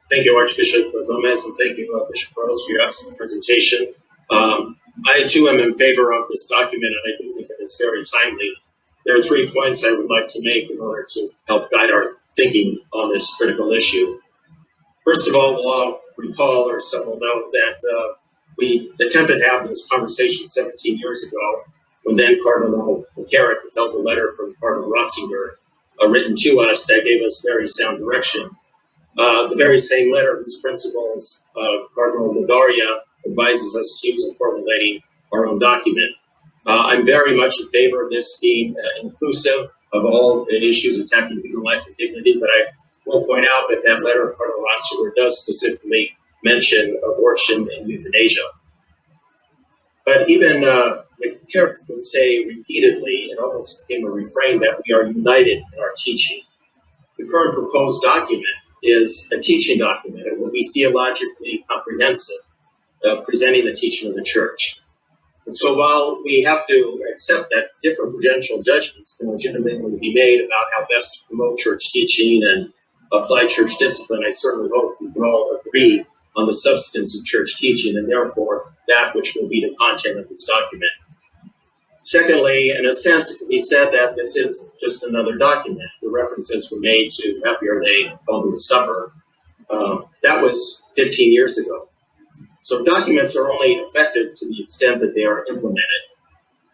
Thank you, Archbishop Gomez, and thank you, Bishop Rose, for your excellent presentation. I too am in favor of this document, and I do think it is very timely. There are 3 points I would like to make in order to help guide our thinking on this critical issue. First of all, we'll all recall, or some will note, that we attempted to have this conversation 17 years ago, when then Cardinal McCarrick held a letter from Cardinal Ratzinger written to us that gave us very sound direction. The very same letter whose principles Cardinal Ladaria advises us to use in formulating our own document. I'm very much in favor of this being inclusive of all issues attacking human life and dignity, but I will point out that that letter of Cardinal Ratzinger does specifically mention abortion and euthanasia. But even McCarrick would say repeatedly, it almost became a refrain, that we are united in our teaching. The current proposed document is a teaching document. It will be theologically comprehensive, presenting the teaching of the Church. And so while we have to accept that different prudential judgments can legitimately be made about how best to promote church teaching and apply church discipline, I certainly hope we can all agree on the substance of church teaching, and therefore that which will be the content of this document. Secondly, in a sense, it can be said that this is just another document. The references were made to Happy Are They, Called to the Supper. That was 15 years ago. So documents are only effective to the extent that they are implemented.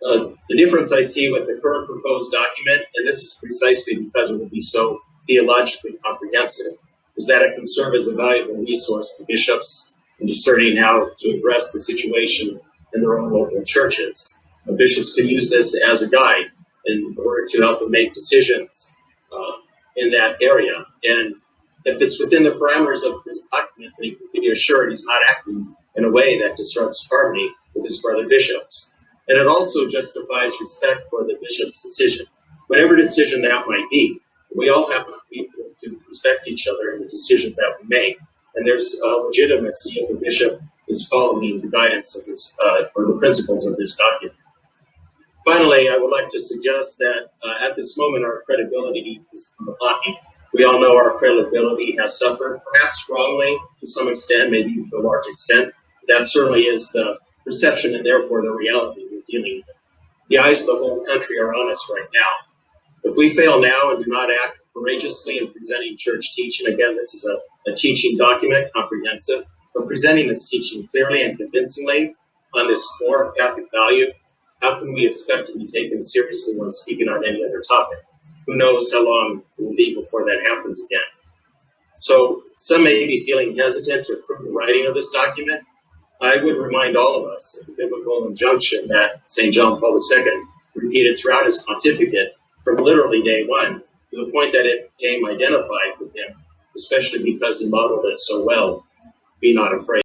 The difference I see with the current proposed document, and this is precisely because it will be so theologically comprehensive, is that it can serve as a valuable resource for bishops in discerning how to address the situation in their own local churches. Bishops can use this as a guide in order to help them make decisions in that area. And if it's within the parameters of this document, they can be assured he's not acting in a way that disrupts harmony with his brother bishops. And it also justifies respect for the bishop's decision. Whatever decision that might be, we all have to respect each other in the decisions that we make. And there's a legitimacy if the bishop is following the guidance of this, or the principles of this document. Finally, I would like to suggest that at this moment, our credibility is on the line. We all know our credibility has suffered, perhaps wrongly to some extent, maybe to a large extent. That certainly is the perception and therefore the reality we're dealing with. The eyes of the whole country are on us right now. If we fail now and do not act courageously in presenting church teaching, again, this is a teaching document, comprehensive, but presenting this teaching clearly and convincingly on this core of Catholic value, how can we expect to be taken seriously when speaking on any other topic? Who knows how long it will be before that happens again. So some may be feeling hesitant to approve the writing of this document. I would remind all of us of the biblical injunction that St. John Paul II repeated throughout his pontificate from literally day one, to the point that it became identified with him, especially because he modeled it so well. Be not afraid.